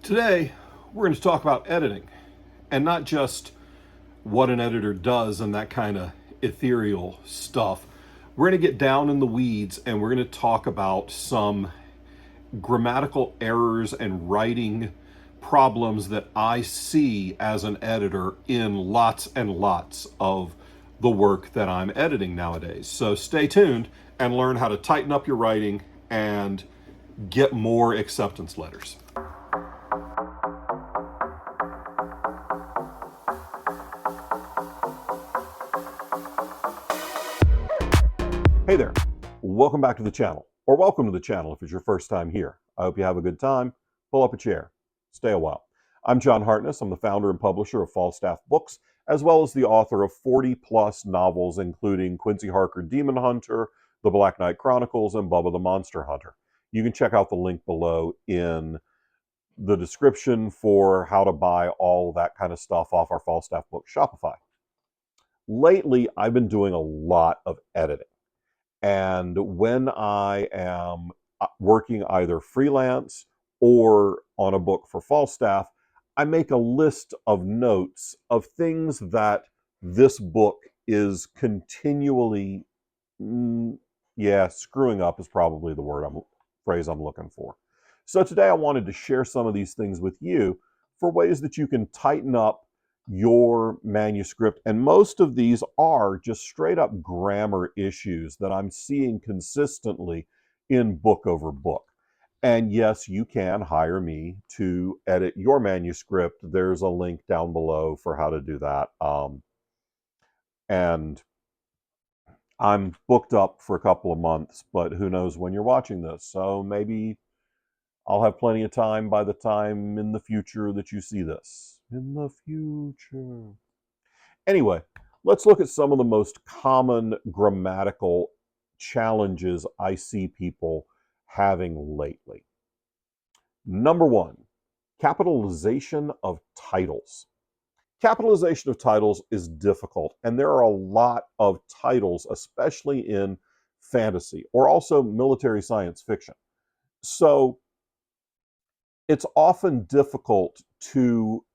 Today, we're going to talk about editing, and not just what an editor does and that kind of ethereal stuff. We're going to get down in the weeds and we're going to talk about some grammatical errors and writing problems that I see as an editor in lots and lots of the work that I'm editing nowadays. So stay tuned and learn how to tighten up your writing and get more acceptance letters. Hey there, welcome back to the channel, or welcome to the channel if it's your first time here. I hope you have a good time. Pull up a chair, stay a while. I'm John Hartness. I'm the founder and publisher of Falstaff Books, as well as the author of 40 plus novels, including Quincy Harker Demon Hunter, The Black Knight Chronicles, and Bubba the Monster Hunter. You can check out the link below in the description for how to buy all that kind of stuff off our Falstaff Books Shopify. Lately, I've been doing a lot of editing. And when I am working either freelance or on a book for Falstaff, I make a list of notes of things that this book is continually, screwing up is probably the phrase I'm looking for. So today I wanted to share some of these things with you for ways that you can tighten up your manuscript. And most of these are just straight up grammar issues that I'm seeing consistently in book over book. And yes, you can hire me to edit your manuscript. There's a link down below for how to do that. And I'm booked up for a couple of months, but who knows when you're watching this. So maybe I'll have plenty of time by the time in the future that you see this. In the future. Anyway, let's look at some of the most common grammatical challenges I see people having lately. Number one, capitalization of titles. Capitalization of titles is difficult, and there are a lot of titles, especially in fantasy or also military science fiction. So it's often difficult to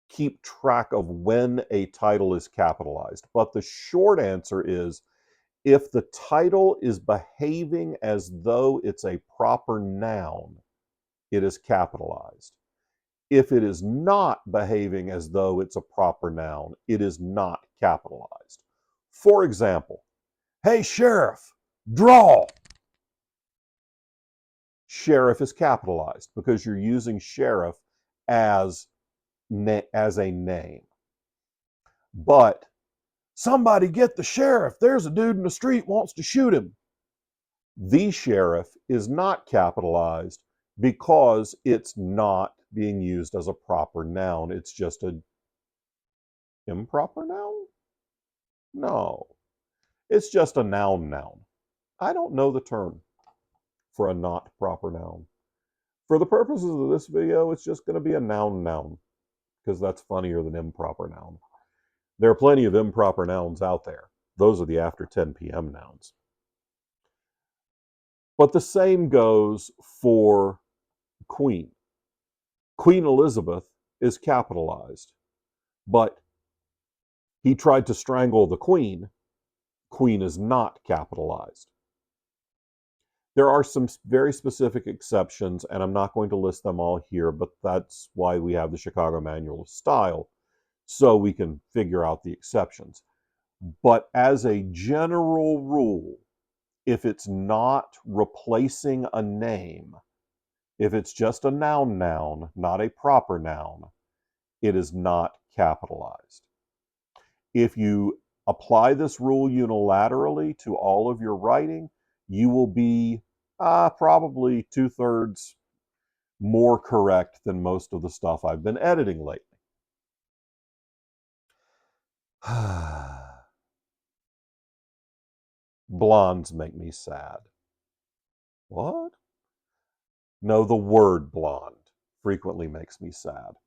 keep track of when a title is capitalized. But the short answer is, if the title is behaving as though it's a proper noun, it is capitalized. If it is not behaving as though it's a proper noun, it is not capitalized. For example, hey, sheriff, draw. Sheriff is capitalized because you're using sheriff as a name. But somebody get the sheriff. There's a dude in the street wants to shoot him. The sheriff is not capitalized because it's not being used as a proper noun. It's just an improper noun? No. It's just a noun. I don't know the term for a not proper noun. For the purposes of this video, it's just going to be a noun, because that's funnier than improper noun. There are plenty of improper nouns out there. Those are the after 10 p.m. nouns. But the same goes for Queen. Queen Elizabeth is capitalized, but he tried to strangle the Queen. Queen is not capitalized. There are some very specific exceptions, and I'm not going to list them all here, but that's why we have the Chicago Manual of Style, so we can figure out the exceptions. But as a general rule, if it's not replacing a name, if it's just a noun, not a proper noun, it is not capitalized. If you apply this rule unilaterally to all of your writing, you will be probably 2/3 more correct than most of the stuff I've been editing lately. Blondes make me sad. What? No, the word blonde frequently makes me sad.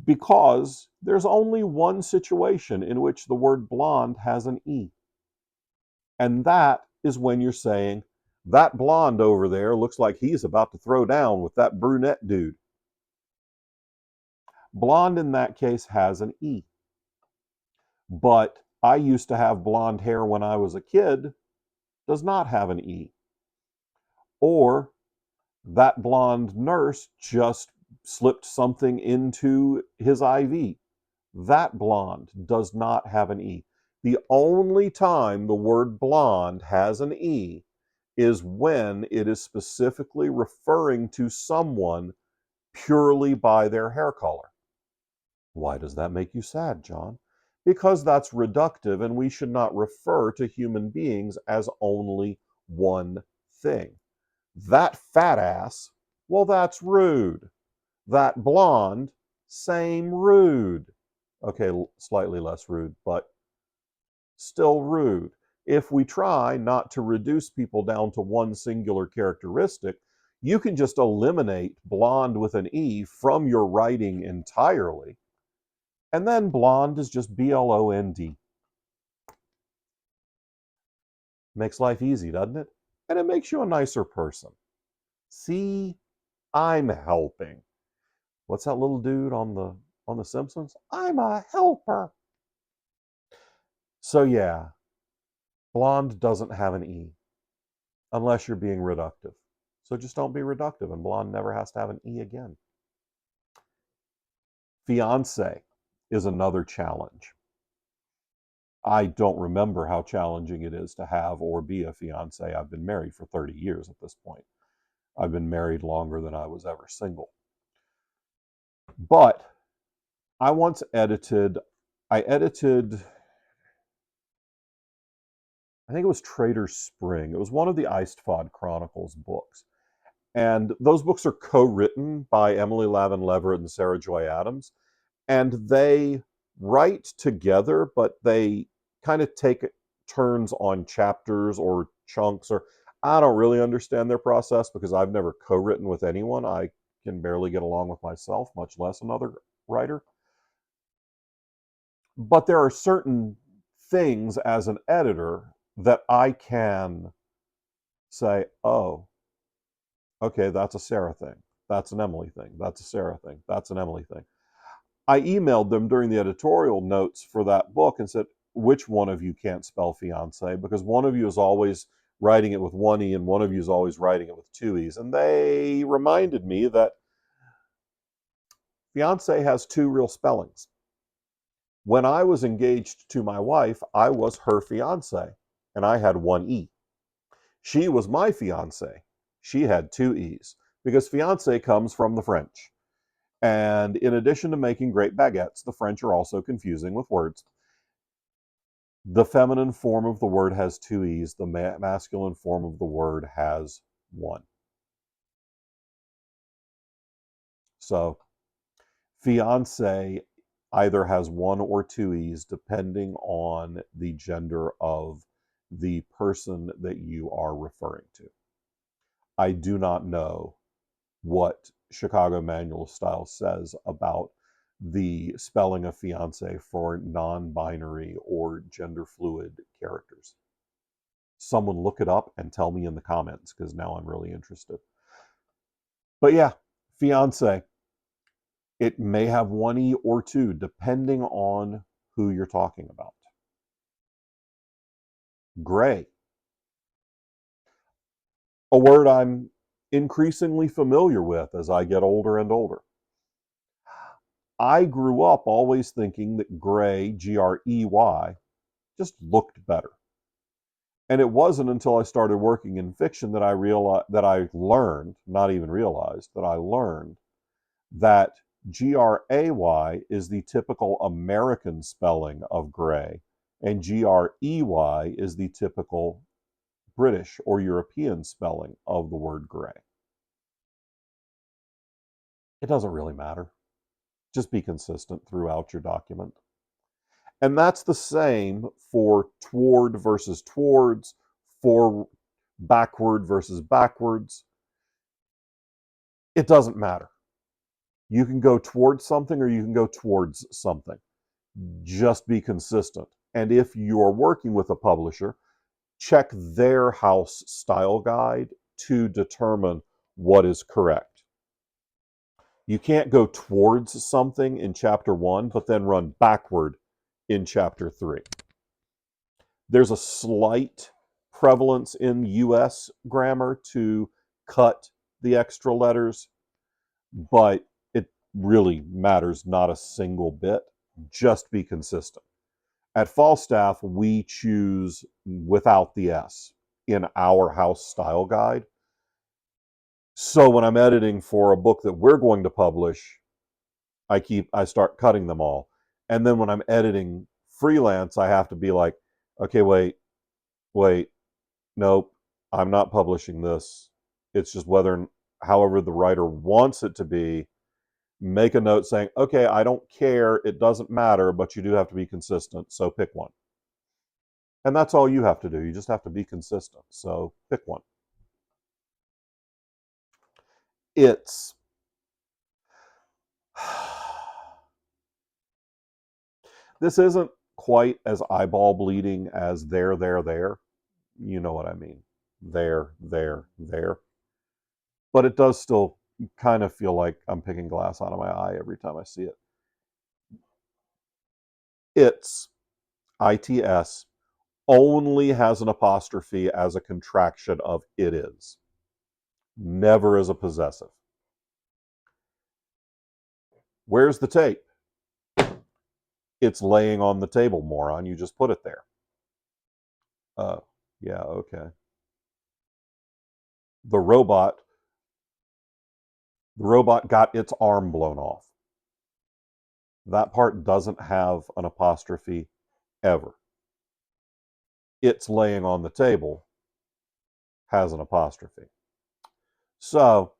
Because there's only one situation in which the word blonde has an E. And that is when you're saying, That blonde over there looks like he's about to throw down with that brunette dude. Blonde in that case has an E. But I used to have blonde hair when I was a kid does not have an E. Or that blonde nurse just slipped something into his IV. That blonde does not have an E. The only time the word blonde has an E is when it is specifically referring to someone purely by their hair color. Why does that make you sad, John? Because that's reductive, and we should not refer to human beings as only one thing. That fat ass, well, that's rude. That blonde, same rude. Okay, slightly less rude, but still rude. If we try not to reduce people down to one singular characteristic, you can just eliminate blonde with an E from your writing entirely. And then blonde is just B-L-O-N-D. Makes life easy, doesn't it? And it makes you a nicer person. See, I'm helping. What's that little dude on the Simpsons? I'm a helper. So yeah, blonde doesn't have an E unless you're being reductive. So just don't be reductive, and blonde never has to have an E again. Fiancé is another challenge. I don't remember how challenging it is to have or be a fiancé. I've been married for 30 years at this point. I've been married longer than I was ever single. But I once edited, I think it was Trader Spring. It was one of the Eistfod Chronicles books. And those books are co-written by Emily Lavin Leverett and Sarah Joy Adams. And they write together, but they kind of take turns on chapters or chunks, or I don't really understand their process because I've never co-written with anyone. I can barely get along with myself, much less another writer. But there are certain things as an editor that I can say, oh, okay, that's a Sarah thing. That's an Emily thing. That's a Sarah thing. That's an Emily thing. I emailed them during the editorial notes for that book and said, which one of you can't spell fiance? Because one of you is always writing it with one E and one of you is always writing it with two E's. And they reminded me that fiance has two real spellings. When I was engaged to my wife, I was her fiance and I had one E. She was my fiance. She had two E's because fiance comes from the French. And in addition to making great baguettes, the French are also confusing with words. The feminine form of the word has two E's. The masculine form of the word has one. So fiancé either has one or two E's depending on the gender of the person that you are referring to. I do not know what Chicago Manual of Style says about the spelling of fiance for non-binary or gender fluid characters. Someone look it up and tell me in the comments because now I'm really interested. But yeah, fiance. It may have one E or two depending on who you're talking about. Gray. A word I'm increasingly familiar with as I get older and older. I grew up always thinking that gray, Grey, just looked better. And it wasn't until I started working in fiction that I learned, not even realized, that I learned that Gray is the typical American spelling of gray, and Grey is the typical British or European spelling of the word gray. It doesn't really matter. Just be consistent throughout your document. And that's the same for toward versus towards, for backward versus backwards. It doesn't matter. You can go towards something or you can go towards something. Just be consistent. And if you're working with a publisher, check their house style guide to determine what is correct. You can't go towards something in chapter 1, but then run backward in chapter 3. There's a slight prevalence in US grammar to cut the extra letters, but it really matters not a single bit. Just be consistent. At Falstaff, we choose without the S in our house style guide. So when I'm editing for a book that we're going to publish, I start cutting them all. And then when I'm editing freelance, I have to be like, okay, wait, nope, I'm not publishing this. It's just however the writer wants it to be. Make a note saying, okay, I don't care, it doesn't matter, but you do have to be consistent, so pick one. And that's all you have to do. You just have to be consistent, so pick one. It's this isn't quite as eyeball bleeding as there. You know what I mean. There. But it does still kind of feel like I'm picking glass out of my eye every time I see it. It's, ITS, only has an apostrophe as a contraction of it is. Never as a possessive. Where's the tape? It's laying on the table, moron. You just put it there. Yeah, okay. The robot got its arm blown off. That part doesn't have an apostrophe ever. It's laying on the table has an apostrophe. So,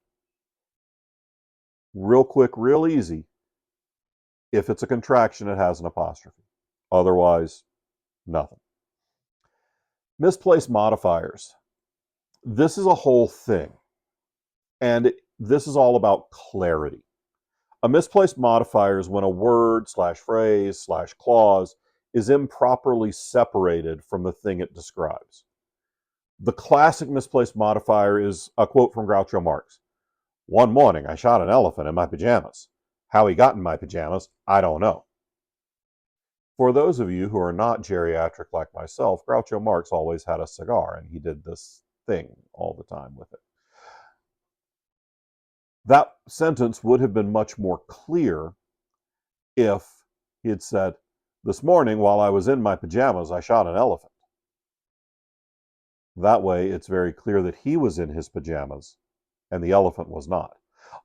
real quick, real easy. If it's a contraction, it has an apostrophe. Otherwise, nothing. Misplaced modifiers. This is a whole thing. And this is all about clarity. A misplaced modifier is when a word / phrase / clause is improperly separated from the thing it describes. The classic misplaced modifier is a quote from Groucho Marx. One morning, I shot an elephant in my pajamas. How he got in my pajamas, I don't know. For those of you who are not geriatric like myself, Groucho Marx always had a cigar, and he did this thing all the time with it. That sentence would have been much more clear if he had said, this morning, while I was in my pajamas, I shot an elephant. That way, it's very clear that he was in his pajamas and the elephant was not.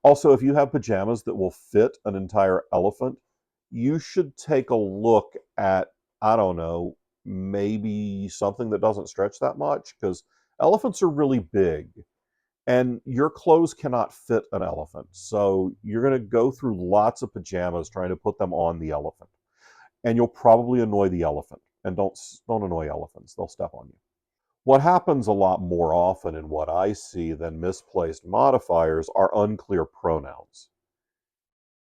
Also, if you have pajamas that will fit an entire elephant, you should take a look at, I don't know, maybe something that doesn't stretch that much, because elephants are really big and your clothes cannot fit an elephant. So you're going to go through lots of pajamas trying to put them on the elephant. And you'll probably annoy the elephant. And don't annoy elephants. They'll step on you. What happens a lot more often in what I see than misplaced modifiers are unclear pronouns.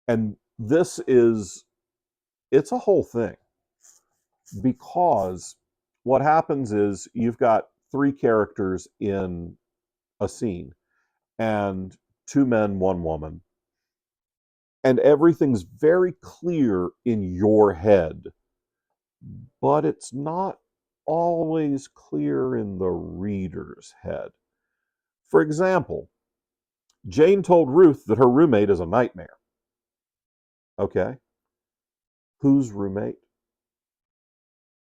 And it's a whole thing. Because what happens is you've got 3 characters in a scene, and 2 men, 1 woman, and everything's very clear in your head, but it's not always clear in the reader's head. For example, Jane told Ruth that her roommate is a nightmare. Okay. Whose roommate?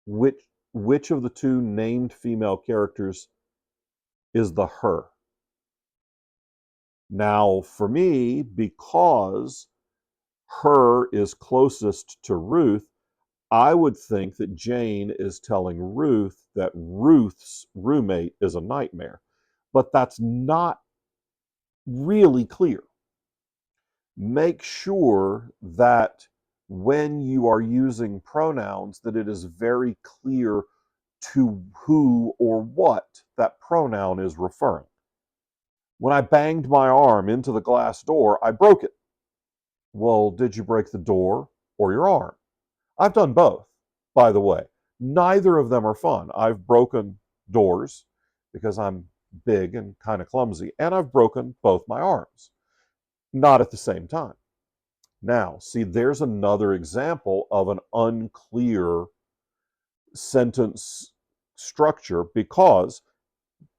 Which of the 2 named female characters is the her? Now, for me, because her is closest to Ruth, I would think that Jane is telling Ruth that Ruth's roommate is a nightmare. But that's not really clear. Make sure that when you are using pronouns, that it is very clear to who or what that pronoun is referring. When I banged my arm into the glass door, I broke it. Well, did you break the door or your arm? I've done both, by the way. Neither of them are fun. I've broken doors because I'm big and kind of clumsy, and I've broken both my arms, not at the same time. Now, see, there's another example of an unclear sentence structure because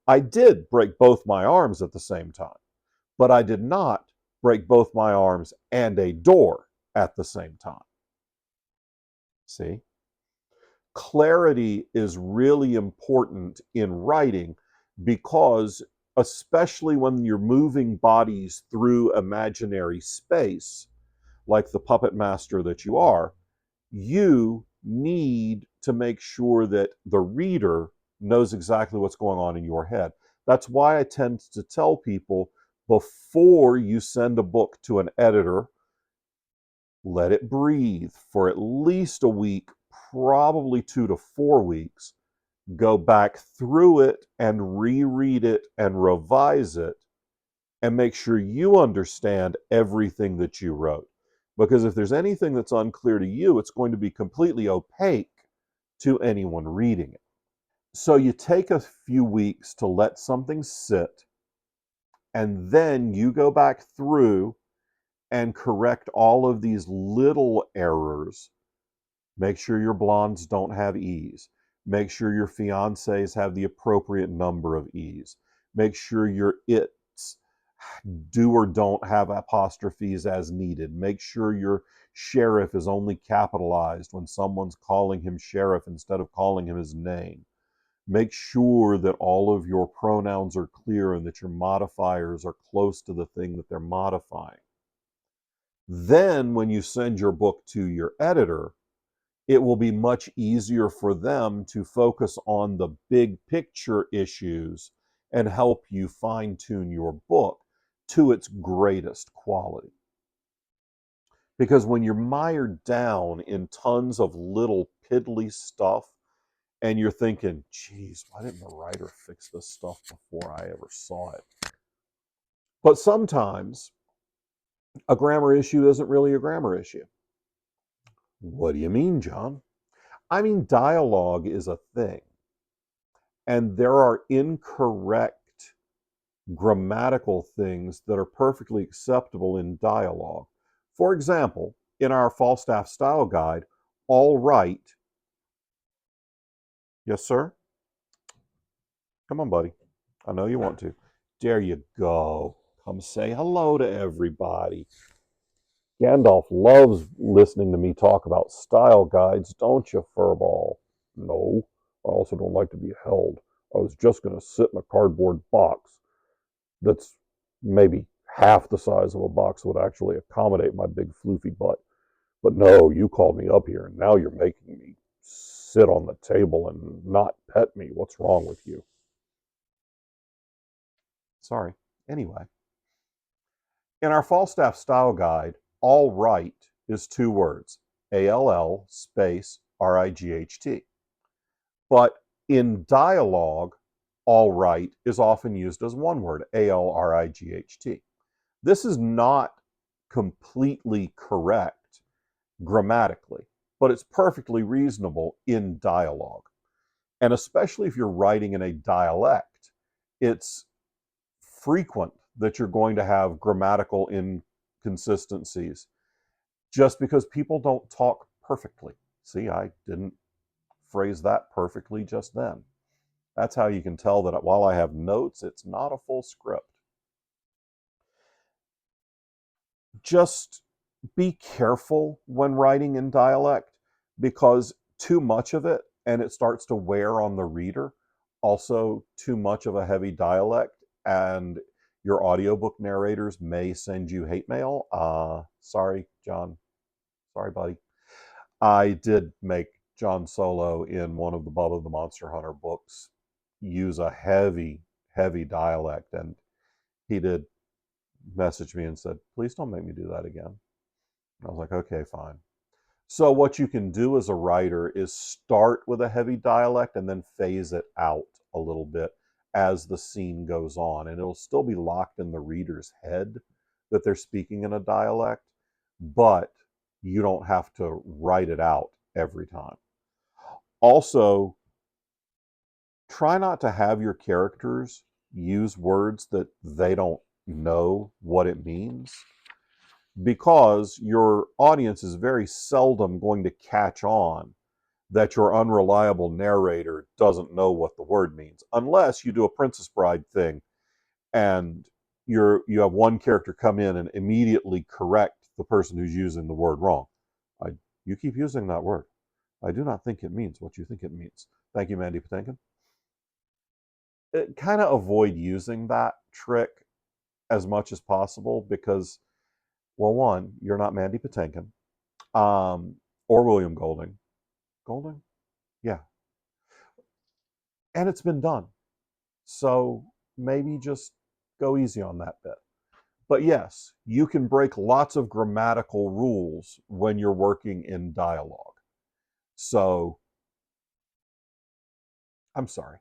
I did break both my arms at the same time, but I did not break both my arms and a door at the same time. See? Clarity is really important in writing because, especially when you're moving bodies through imaginary space, like the puppet master that you are, you need to make sure that the reader knows exactly what's going on in your head. That's why I tend to tell people before you send a book to an editor, let it breathe for at least a week, probably 2 to 4 weeks. Go back through it and reread it and revise it and make sure you understand everything that you wrote. Because if there's anything that's unclear to you, it's going to be completely opaque to anyone reading it. So you take a few weeks to let something sit, and then you go back through and correct all of these little errors. Make sure your blondes don't have E's. Make sure your fiancés have the appropriate number of E's. Make sure your it's do or don't have apostrophes as needed. Make sure your sheriff is only capitalized when someone's calling him sheriff instead of calling him his name. Make sure that all of your pronouns are clear and that your modifiers are close to the thing that they're modifying. Then, when you send your book to your editor, it will be much easier for them to focus on the big picture issues and help you fine-tune your book to its greatest quality. Because when you're mired down in tons of little piddly stuff and you're thinking, geez, why didn't the writer fix this stuff before I ever saw it? But sometimes a grammar issue isn't really a grammar issue. What do you mean, John? I mean, dialogue is a thing, and there are incorrect grammatical things that are perfectly acceptable in dialogue. For example, in our Falstaff style guide, all right. Yes, sir? Come on, buddy. I know you want to. There you go. Come say hello to everybody. Gandalf loves listening to me talk about style guides, don't you, furball? No, I also don't like to be held. I was just going to sit in a cardboard box that's maybe half the size of a box that would actually accommodate my big floofy butt. But no, you called me up here, and now you're making me sit on the table and not pet me. What's wrong with you? Sorry. Anyway, in our Falstaff style guide, all right is 2 words, ALL space RIGHT. But in dialogue, all right is often used as 1 word, ALRIGHT. This is not completely correct grammatically, but it's perfectly reasonable in dialogue. And especially if you're writing in a dialect, it's frequent that you're going to have grammatical inconsistencies just because people don't talk perfectly. See, I didn't phrase that perfectly just then. That's how you can tell that while I have notes, it's not a full script. Just be careful when writing in dialect because too much of it and it starts to wear on the reader. Also, too much of a heavy dialect and your audiobook narrators may send you hate mail. Sorry, John. Sorry, buddy. I did make John Solo in one of the Bubba the Monster Hunter books use a heavy, heavy dialect, and he did message me and said, please don't make me do that again. I was like, okay, fine. So what you can do as a writer is start with a heavy dialect and then phase it out a little bit as the scene goes on. And it'll still be locked in the reader's head that they're speaking in a dialect, but you don't have to write it out every time. Also, try not to have your characters use words that they don't know what it means, because your audience is very seldom going to catch on that your unreliable narrator doesn't know what the word means, unless you do a Princess Bride thing and you have one character come in and immediately correct the person who's using the word wrong. You keep using that word. I do not think it means what you think it means. Thank you, Mandy Patinkin. Kind of avoid using that trick as much as possible because, well, one, you're not Mandy Patinkin, or William Golding. Golding? Yeah. And it's been done. So maybe just go easy on that bit. But yes, you can break lots of grammatical rules when you're working in dialogue. So, I'm sorry.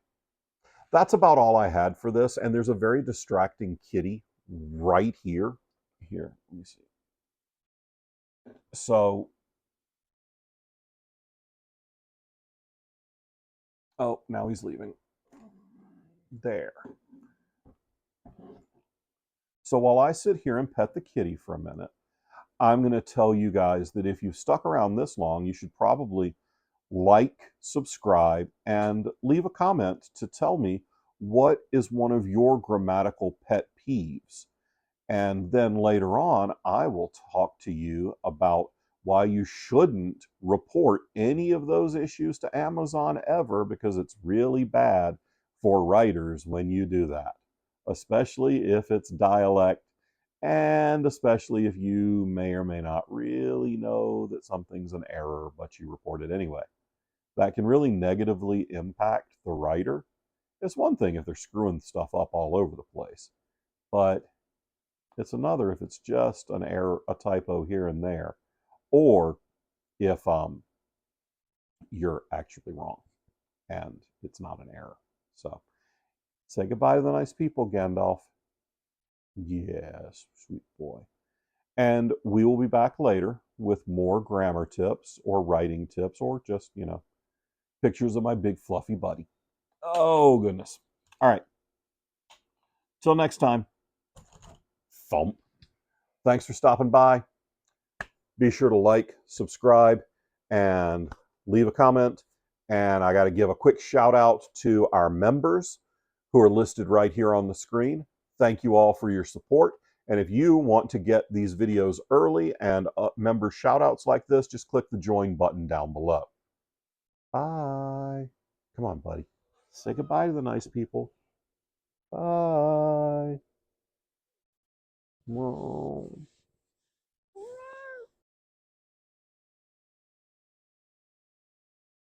That's about all I had for this. And there's a very distracting kitty right here. Here, let me see. So, oh, now he's leaving. There. So while I sit here and pet the kitty for a minute, I'm going to tell you guys that if you've stuck around this long, you should probably like, subscribe, and leave a comment to tell me what is one of your grammatical pet peeves. And then later on, I will talk to you about why you shouldn't report any of those issues to Amazon ever, because it's really bad for writers when you do that, especially if it's dialect, and especially if you may or may not really know that something's an error, but you report it anyway. That can really negatively impact the writer. It's one thing if they're screwing stuff up all over the place, but it's another if it's just an error, a typo here and there, or if you're actually wrong and it's not an error. So say goodbye to the nice people, Gandalf. Yes, sweet boy. And we will be back later with more grammar tips or writing tips or just, pictures of my big fluffy buddy. Oh, goodness. All right. Till next time. Thump. Thanks for stopping by. Be sure to like, subscribe, and leave a comment. And I got to give a quick shout out to our members who are listed right here on the screen. Thank you all for your support. And if you want to get these videos early and member shout outs like this, just click the join button down below. Bye. Come on, buddy. Say goodbye to the nice people. Bye. Whoa.